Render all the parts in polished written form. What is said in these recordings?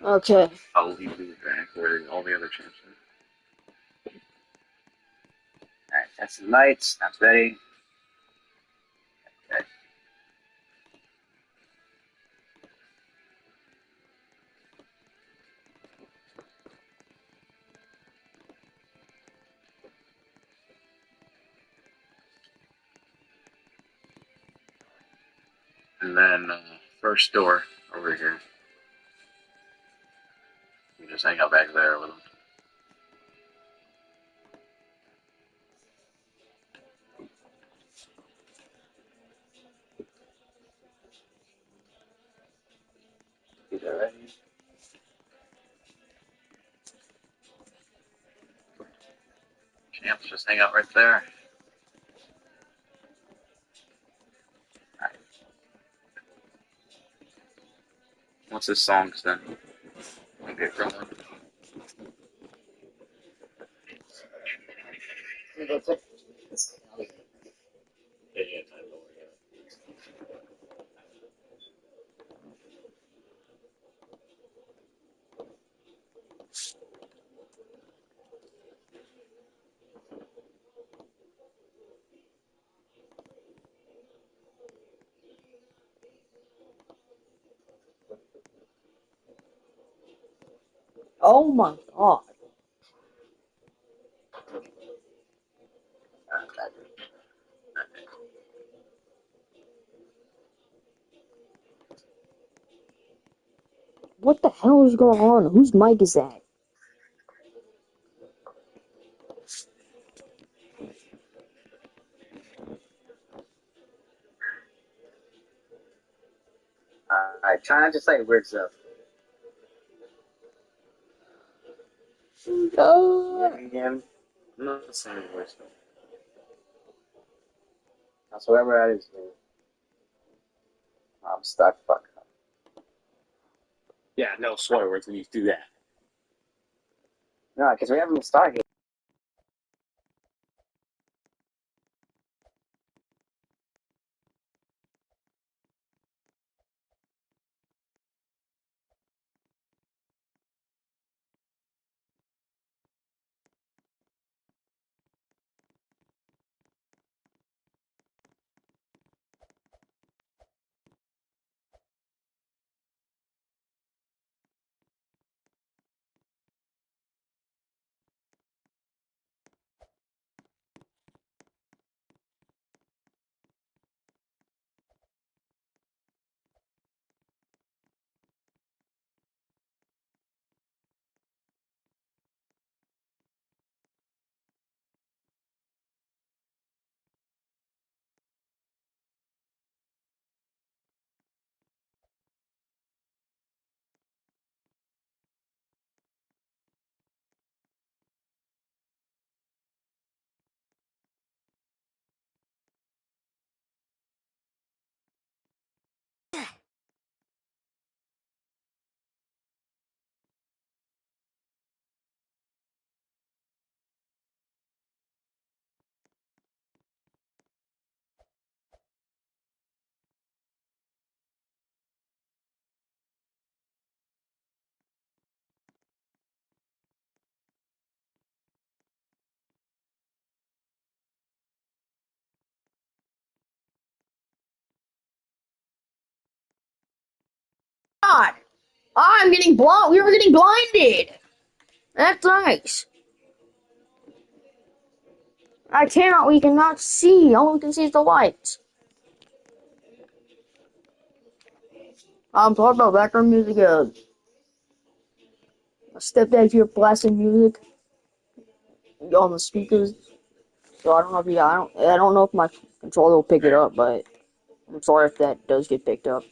Okay. I'll leave you back where all the other champs Alright, test the lights. That's ready. Okay. are. And then first door over here. You just hang out back there with them. These are ready. Champs, just hang out right there. Alright. What's this song then? Okay, from one. That's it. Yeah, yeah, time to worry. Oh my god. What the hell is going on? Whose mic is that? Alright, try not to say weird stuff. No. Medium. I'm not saying voice. That's whatever that is. I'm stuck. Fuck. Yeah, no swear words when you do that. No, because we haven't started. God. I'm getting blind. We were getting blinded. That's nice. I cannot. We cannot see. All we can see is the lights. I'm talking about background music. Step back here, blasting music on the speakers. So I don't know if you. I don't know if my controller will pick it up, but I'm sorry if that does get picked up.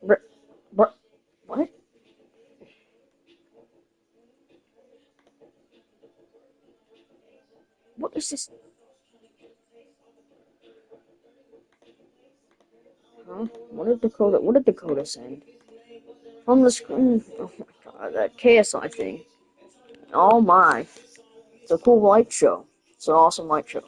Br- what? What is this? Huh? What did Dakota? What did Dakota send? From the screen. Oh my god, that KSI thing. Oh my. It's a cool light show. It's an awesome light show.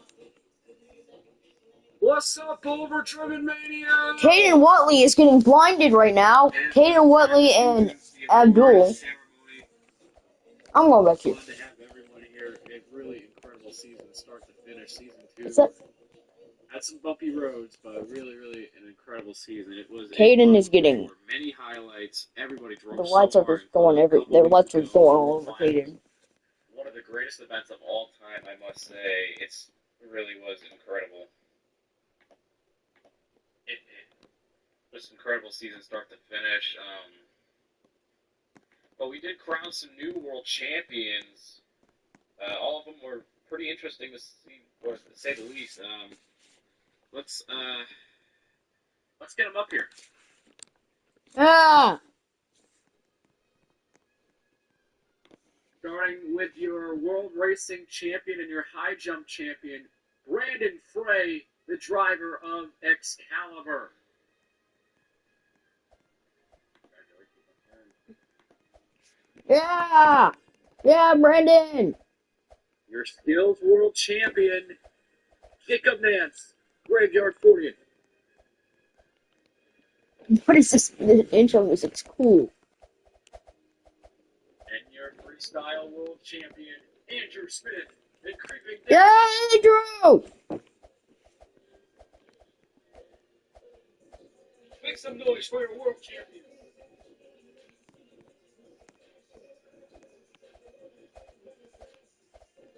What's up, Overdriven Mania? Caden Watley is getting blinded right now. Caden Watley and Abdul. I'm going back here. Glad to have everyone here. A really incredible season, start to finish. Season two Is that had some bumpy roads, but really an incredible season. It was a Caden fun is getting for many highlights. Everybody the drove so lights are hard, just going including a couple the weeks lights are ago. going all over Caden. One of the greatest events of all time, I must say. It really was incredible. It was an incredible season, start to finish. But we did crown some new world champions. All of them were pretty interesting to see, or to say the least. Let's uh, let's get them up here. Ah! Starting with your world racing champion and your high jump champion, Brandon Frey, the driver of Excalibur. Yeah! Yeah, Brandon! Your skills world champion, Jacob Nance, Graveyard 40th. What is this? The intro music's cool. And your freestyle world champion, Andrew Smith, and Creeping Death. Yeah, Andrew! Make some noise for your world champion.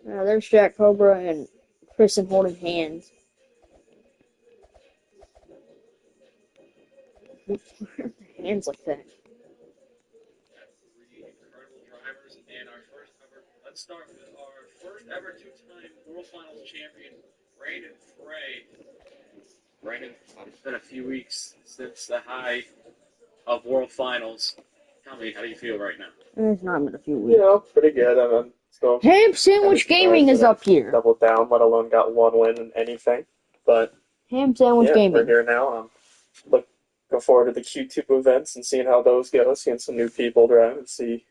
There's Jack Cobra and Kristen holding hands. Hands like that. Three incredible drivers and our first ever. Let's start with our first ever two-time World Finals champion, Brandon Frey. Brandon, it's been a few weeks since the high of World Finals. Tell me, how do you feel right now? It's not been a few weeks. Pretty good. I'm still Ham Sandwich Gaming is up here. doubled down, let alone got one win in anything. But Ham Sandwich we're Gaming. here now. Looking forward to the Q2 events and seeing how those go, seeing some new people drive and see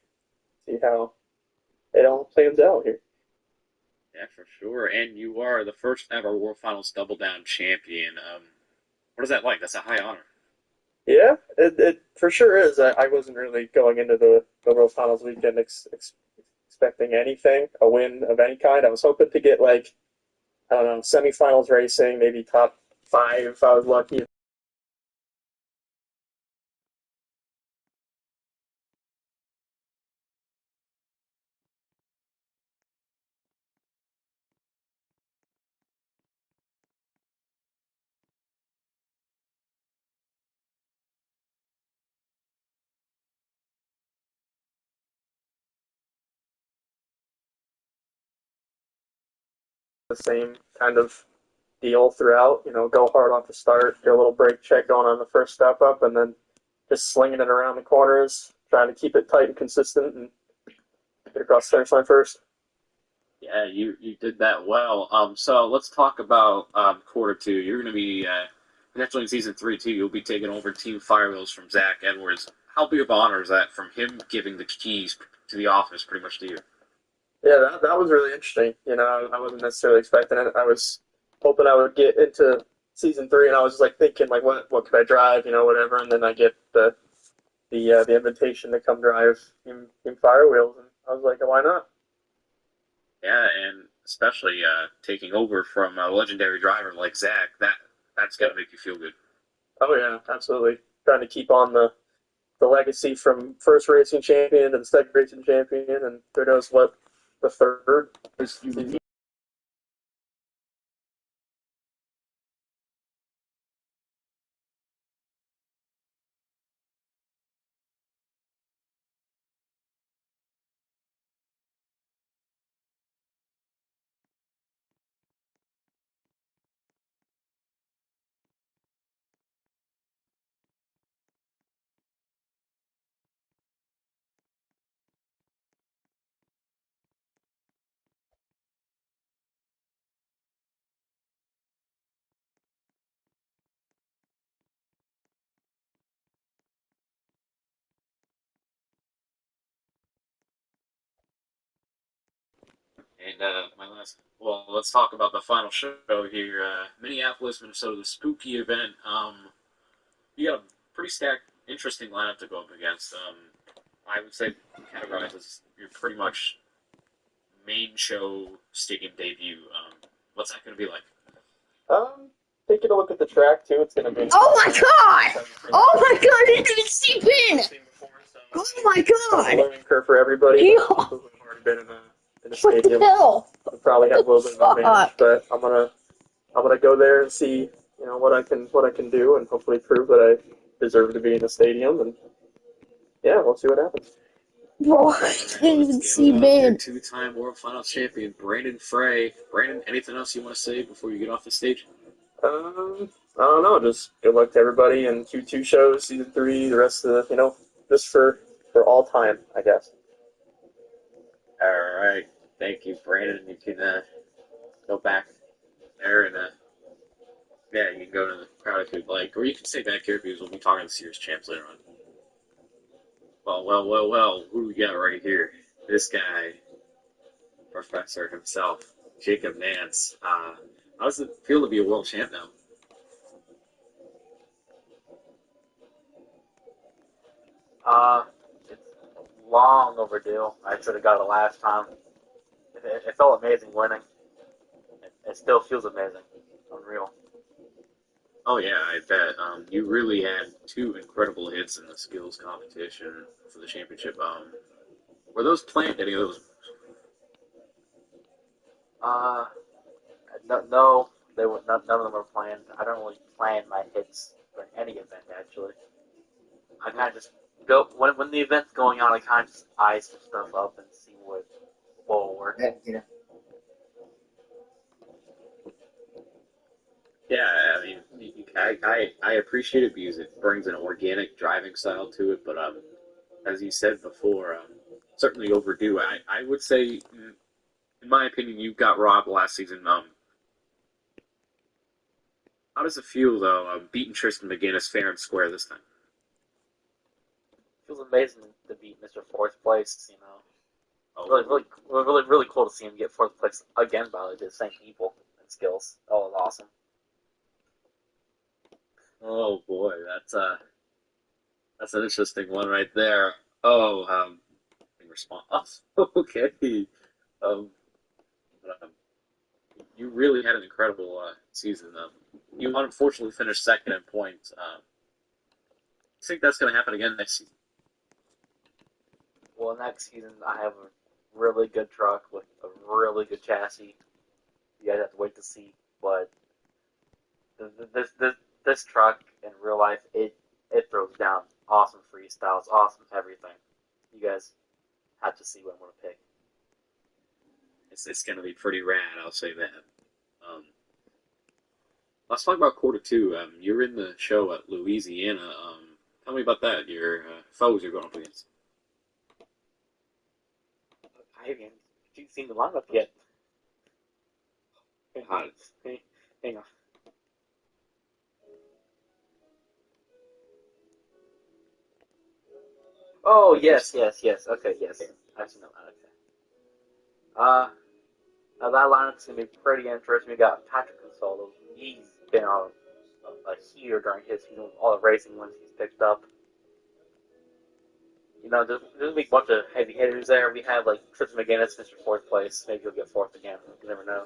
how it all plans out here. Yeah, for sure. And you are the first ever World Finals Double Down champion. What is that like? That's a high honor. Yeah, it for sure is. I wasn't really going into the World Finals weekend expecting anything, a win of any kind. I was hoping to get like, I don't know, semifinals racing, maybe top five if I was lucky. The same kind of deal throughout. Go hard off the start, get a little brake check going on the first step up, and then just slinging it around the corners, trying to keep it tight and consistent, and get across the finish line first. Yeah, you did that well. So let's talk about quarter two. You're going to be potentially in season three too. You'll be taking over Team Firewheels from Zach Edwards. How big of an honor is that from him giving the keys to the office pretty much to you? Yeah, that was really interesting. I wasn't necessarily expecting it. I was hoping I would get into season three, and I was just like thinking, like, what could I drive, whatever. And then I get the invitation to come drive in Firewheels, and I was like, why not? Yeah, and especially taking over from a legendary driver like Zach, that's got to make you feel good. Oh yeah, absolutely. Trying to keep on the legacy from first racing champion to the second racing champion, and who knows what the third is. And my last, well, let's talk about the final show here. Minneapolis, Minnesota, the spooky event. You got a pretty stacked, interesting lineup to go up against. I would say categorize as your pretty much main show stadium debut. What's that going to be like? Taking a look at the track too. It's going to be. Oh my god! Oh my god! It didn't seep in! Oh my A god! learning curve for everybody. Yo. People who have already been in the What the stadium hell? will probably have a little bit of advantage, Fuck. but I'm gonna go there and see what I can do and hopefully prove that I deserve to be in the stadium, and yeah, we'll see what happens. Bro, I didn't even seep Your in. two-time World Finals champion, Brandon Frey. Brandon, anything else you want to say before you get off the stage? I don't know. Just good luck to everybody in Q2 shows, season 3, the rest of just for all time, I guess. All right. Thank you, Brandon. You can go back there and yeah, you can go to the crowd if you'd like, or you can stay back here because we'll be talking to Series champs later on. Well. Who do we got right here? This guy, Professor himself, Jacob Nance. How does it feel to be a world champ now? It's long overdue. I should have got it last time. It felt amazing winning. It still feels amazing. Unreal. Oh yeah, I bet. You really had two incredible hits in the skills competition for the championship. Were those planned? Any of those? Uh, no, they were none of them were planned. I don't really plan my hits for any event actually. I kind of just go when the event's going on. I kind of just eye some stuff up and see what will work. Yeah. Yeah, I mean, I appreciate it because it brings an organic driving style to it. But as you said before, certainly overdue. I would say, in my opinion, you got robbed last season. How does it feel though, beating Tristan McGinnis fair and square this time? Feels amazing to beat Mr. Fourth Place. Oh, Really cool to see him get fourth place again by the same people and skills. Oh, awesome. oh boy, that's an interesting one right there. Oh, in response. Okay. Um, but, you really had an incredible season. You unfortunately finished second in points. I think that's going to happen again next season. Well, next season I have a really good truck with a really good chassis. You guys have to wait to see, but this truck in real life it throws down awesome freestyles, awesome everything. You guys have to see what I'm gonna pick. It's going to be pretty rad, I'll say that. Um, let's talk about quarter two. You're in the show at Louisiana. Tell me about that. Your foes you're going up against. I haven't seen the lineup yet. Hot. Hang on. Oh yes. Okay, yes. I've seen the lineup. Okay. Now that lineup's gonna be pretty interesting. We got Patrick Consolos. He's been on a heater during his season, all the racing ones he's picked up. There's gonna be a bunch of heavy hitters there. We have like Tristan McGinnis, Mr. Fourth Place. Maybe he'll get fourth again. You never know.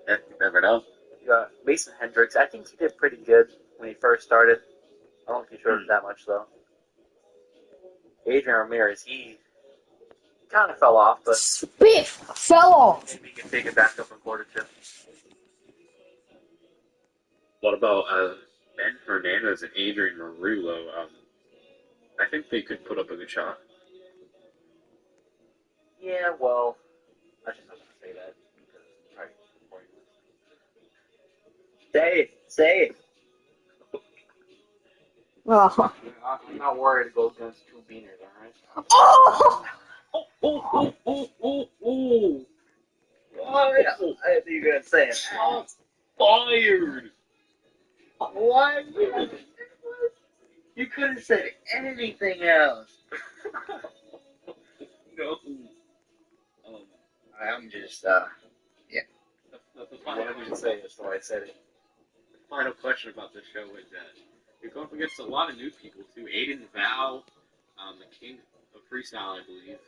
Yeah, you never know. You got Mason Hendricks. I think he did pretty good when he first started. I don't think he showed that much though. Adrian Ramirez, he kind of fell off, but Spit fell off. maybe he can pick it back up in quarter two. What about Ben Hernandez and Adrian Marullo? I think they could put up a good shot. Yeah, well, I should not say that because right before you say it. Oh. I'm not worried to go against two beaners, alright? Oh! Oh! Oh, yeah. I think you're gonna say it. Shots fired! What? You could have said anything else. No. Um, I'm just, The final Whatever you say is the way I said it. final question about this show is that you're going up against a lot of new people too. Aiden Val, the king of freestyle, I believe,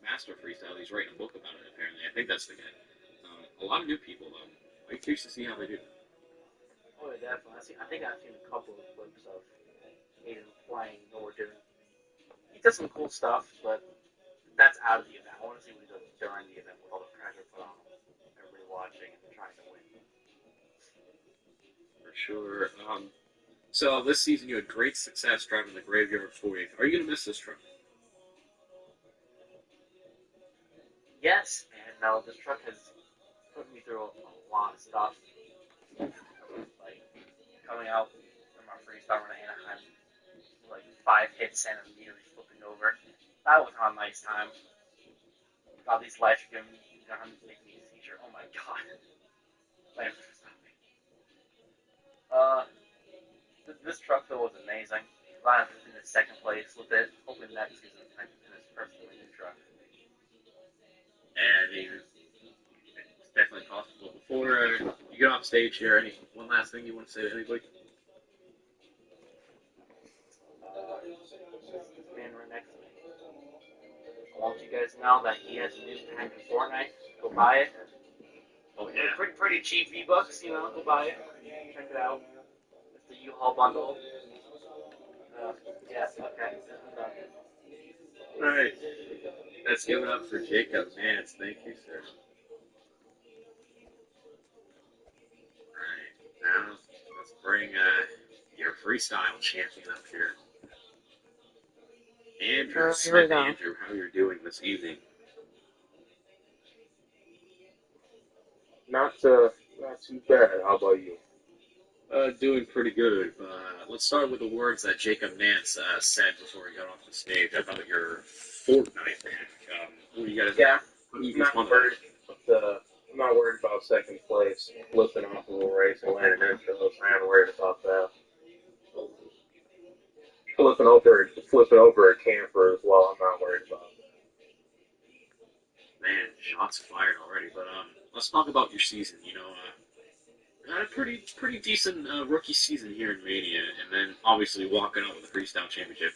master of freestyle. He's writing a book about it. Apparently, I think that's the guy. A lot of new people. I'm curious to see how they do. Oh, yeah, definitely. I think I've seen a couple of clips of Aiden playing or doing. He does some cool stuff, but that's out of the event. I want to see what he does during the event with all the pressure put on him. Everybody watching and trying to win. For sure. So this season you had great success driving the Graveyard 40th. Are you gonna miss this truck? Yes, and now this truck has put me through a lot of stuff. Like coming out from my freestyle run at Anaheim, like 5 hits and immediately flipping over. That was on a nice time. Got these lights are giving me, making me a seizure. Oh my god. Wait, stop me. This truck though was amazing. I in the second place with it. Hoping next season I can finish first with a new truck. And it's definitely possible. Before you get off stage here, one last thing you want to say to anybody? This man right next to me. I want you guys to know that he has a new pack in Fortnite. Go buy it. Oh yeah. Pretty cheap V-Bucks, go buy it. Check it out. It's the U-Haul bundle. Yeah, okay. I'm done. All right. Let's give it up for Jacob Nance. Thank you, sir. All right. Now let's bring your freestyle champion up here. Andrew Smith. Andrew, how you're doing this evening? Not too bad. How about you? Doing pretty good. Let's start with the words that Jacob Nance said before he got off the stage about your Fortnite pick. What do you guys? Yeah, I'm I'm not worried about second place, flipping off of a race and landing intros. I ain't worried about that. Flipping over a camper as well. I'm not worried about. Man, shots fired already. But let's talk about your season. Had a pretty decent rookie season here in Mania, and then obviously walking out with the freestyle championship.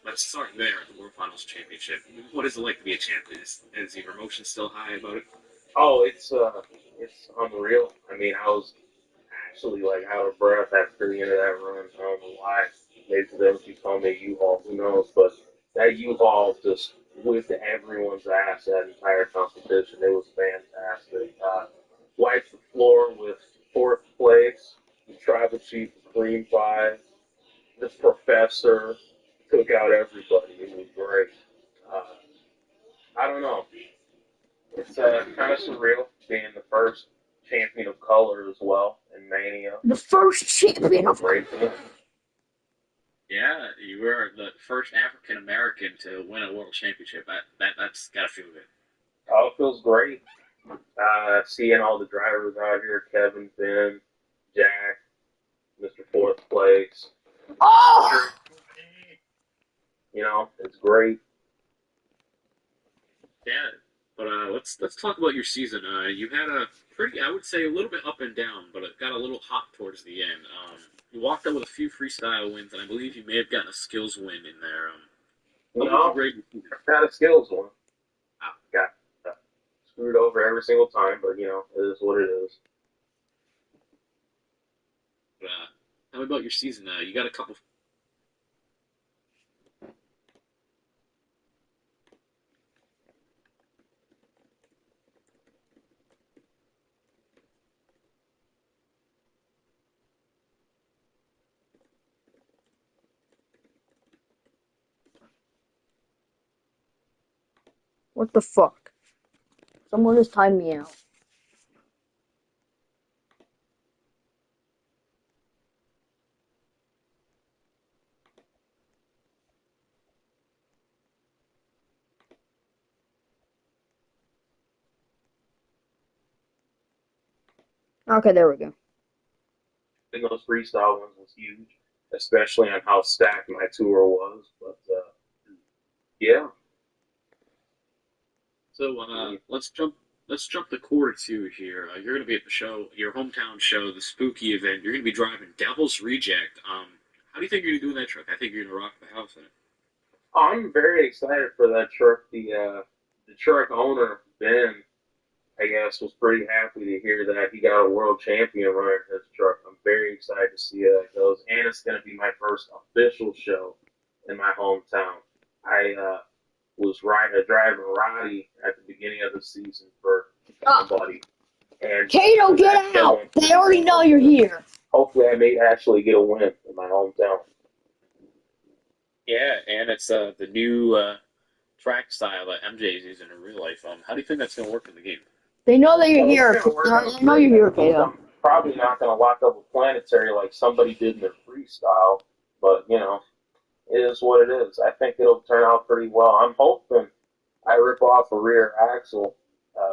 Let's start there at the World Finals Championship. What is it like to be a champion? Is your emotion still high about it? Oh, it's unreal. I mean, I was actually like out of breath after the end of that run. I don't know why. Maybe they keep calling me U-Haul. Who knows? But that U-Haul just whipped everyone's ass that entire competition. It was fantastic. Wiped the floor with fourth place. The tribal chief, Cream Pie, the professor took out everybody. It was great. Uh, I don't know. It's kind of surreal being the first champion of color as well in Mania. The first champion of Great. Yeah, you were the first African American to win a world championship. That's gotta feel good. Oh, it feels great. Seeing all the drivers out here, Kevin, Ben, Jack, Mr. Fourth Place. Oh! It's great. Yeah, but let's talk about your season. You had a pretty, I would say, a little bit up and down, but it got a little hot towards the end. You walked out with a few freestyle wins, and I believe you may have gotten a skills win in there. No, not a skills one. Got screwed over every single time, but it is what it is. Tell me about your season. You got a couple. What the fuck? Someone just timed me out. Okay, there we go. And those freestyle ones was huge, especially on how stacked my tour was. But yeah. So So let's jump to quarter two here. You're going to be at the show, your hometown show, the Spooky event. You're going to be driving Devil's Reject. How do you think you're going to do in that truck? I think you're going to rock the house in it. I'm very excited for that truck. The truck owner Ben, I guess, was pretty happy to hear that he got a world champion running his truck. I'm very excited to see how that goes, and it's going to be my first official show in my hometown. I was driving Roddy at the beginning of the season for somebody, and Kato, get out! They already know you're here. Hopefully, I may actually get a win in my hometown. Yeah, and it's the new track style that MJ's using in real life. How do you think that's going to work in the game? They know that you're Well, here. it's gonna work out They know you're here, great. Kato. I'm probably not going to lock up a planetary like somebody did in their freestyle, but it is what it is. I think it'll turn out pretty well. I'm hoping I rip off a rear axle,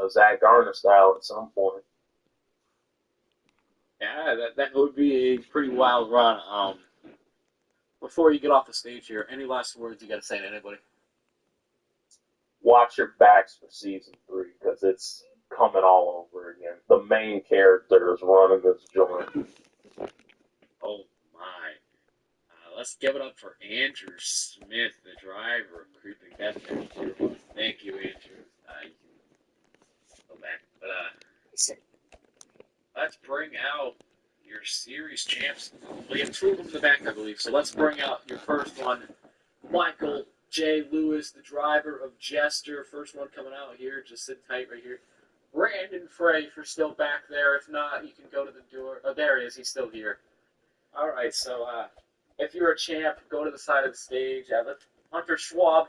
Zach Garner style at some point. Yeah, that would be a pretty wild run. Before you get off the stage here, any last words you got to say to anybody? Watch your backs for season 3 because it's coming all over again. The main character is running this joint. Oh my! Let's give it up for Andrew Smith, the driver of Creeping Death. Thank you, Andrew. Go back, but let's bring out your series champs. We have 2 of them in the back, I believe. So let's bring out your first one, Michael J. Lewis, the driver of Jester. First one coming out here. Just sit tight right here. Brandon Frey, if you're still back there. If not, you can go to the door. Oh, there he is. He's still here. All right, so if you're a champ, go to the side of the stage. Hunter Schwab,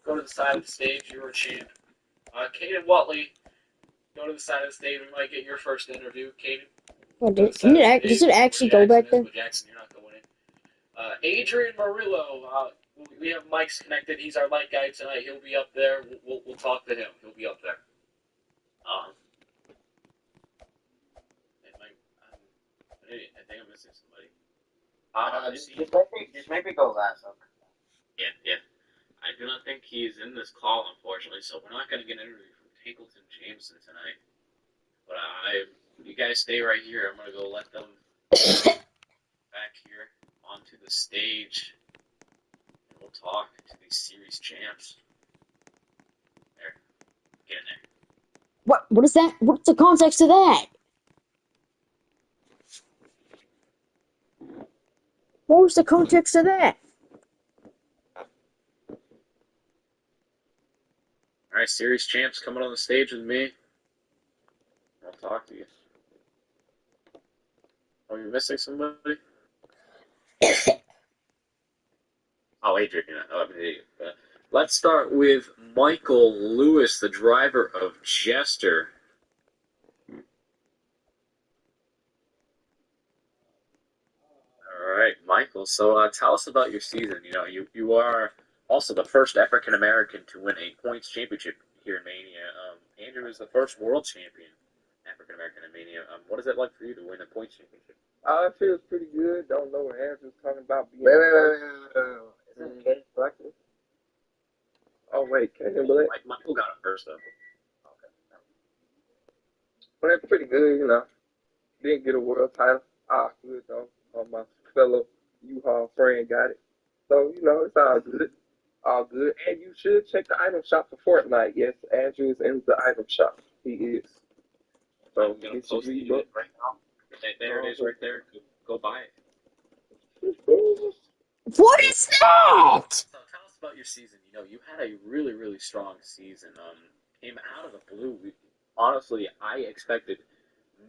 go to the side of the stage. You're a champ. Caden Watley, go to the side of the stage. We might get your first interview. Caden. Oh, does it actually go back there? Jackson, you're not going in. Adrian Murillo, we have Mike's connected. He's our light guy tonight. He'll be up there. We'll talk to him. He'll be up there. I think I'm missing somebody. Just maybe go last. Okay. Yeah. I do not think he's in this call, unfortunately, so we're not going to get an interview from Tackleton Jameson tonight. But you guys stay right here. I'm going to go let them back here onto the stage, and we'll talk to these series champs. There. Get in there. What is that? What's the context of that? What was the context of that? All right, series champs coming on the stage with me. I'll talk to you. Are you missing somebody? Oh, Adrian. Let's start with Michael Lewis, the driver of Jester. All right, Michael. So tell us about your season. You are also the first African American to win a points championship here in Mania. Andrew is the first world champion African American in Mania. What is it like for you to win a points championship? It feels pretty good. Don't know what Andrew's talking about being. Wait. Oh wait, Canyon Black. Michael got it first though. Okay. Well, that's pretty good, Didn't get a world title. Good though. My fellow U-Haul friend got it. So, it's all good. All good. And you should check the item shop for Fortnite. Yes, Andrew is in the item shop. He is. So I'm gonna post it right now. There it is, right there. Go buy it. What is that? So tell us about your season. You had a really, really strong season. Came out of the blue. Honestly, I expected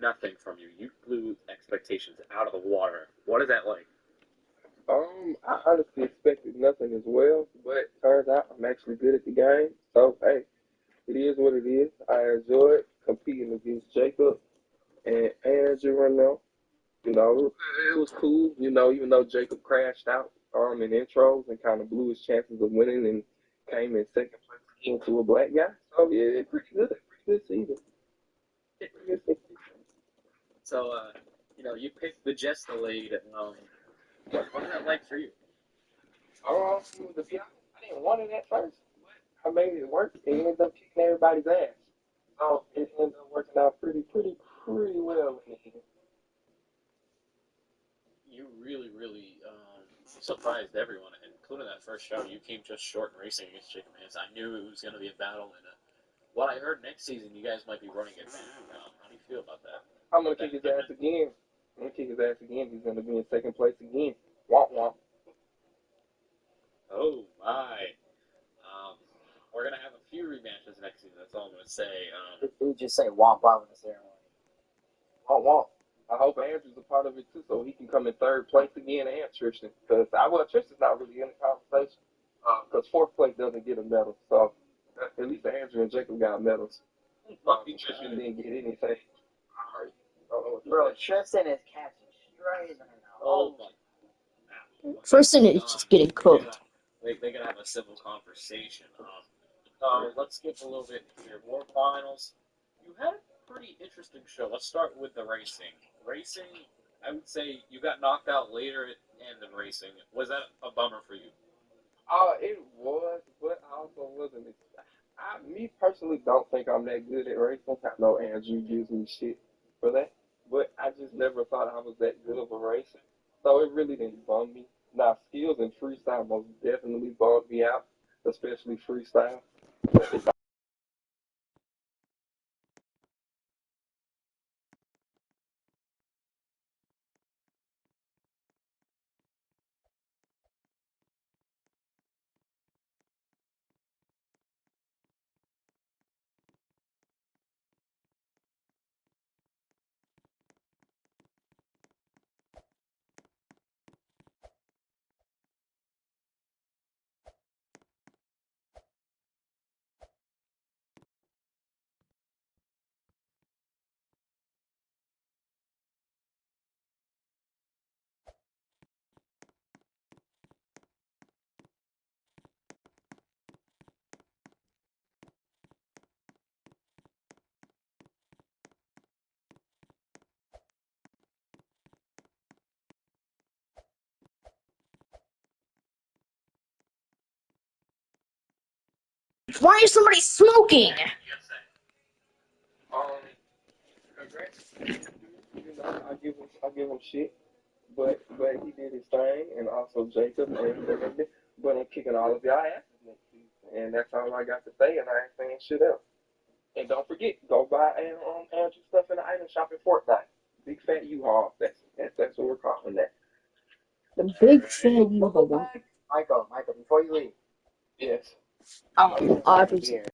nothing from you. You blew expectations out of the water. What is that like? I honestly expected nothing as well, but turns out I'm actually good at the game. So, hey, it is what it is. I enjoyed competing against Jacob and Andrew right now. It was cool, even though Jacob crashed out in intros and kind of blew his chances of winning and came in second place into a black guy. So, yeah, pretty good season. So, you picked the Jester Lade. What is that like for you? To be honest, I didn't want it at first, I made it work. It ended up kicking everybody's ass. So it ended up working out pretty well in the end. You really surprised everyone, including that first show. You came just short in racing against Chicken Mans. I knew it was going to be a battle, and what I heard next season, you guys might be running it back. How do you feel about that? I'm gonna kick his ass again. I'm gonna kick his ass again. He's gonna be in second place again. Womp womp. Oh my! We're gonna have a few rematches next season. That's all I'm gonna say. You just say womp womp in the ceremony. Womp womp. I hope Andrew's a part of it too, so he can come in third place again and Tristan. Because Tristan's not really in the conversation. Because fourth place doesn't get a medal. So at least Andrew and Jacob got medals. Tristan didn't get anything. Sorry. I don't know what to Bro, say. Tristan is catching strays right now. Oh my! Tristan is just getting cooked. They're gonna have a civil conversation. Let's skip a little bit here. War finals. You had a pretty interesting show. Let's start with the racing. Racing, I would say you got knocked out later at end in racing. Was that a bummer for you? It was, but I also wasn't. Me personally don't think I'm that good at racing. I know Andrew gives me shit for that, but I just never thought I was that good of a racer. So it really didn't bum me. Now, skills and freestyle most definitely bummed me out, especially freestyle. Why is somebody smoking? Um, congrats. I give him shit, but he did his thing, and also Jacob and but I'm kicking all of y'all asses next season, and that's all I got to say, and I ain't saying shit else. And don't forget, go buy Andrew stuff in the item shop in Fortnite. Big fat U-Haul. That's what we're calling that. The big fan you hold on. Michael, before you leave, Yes. I appreciate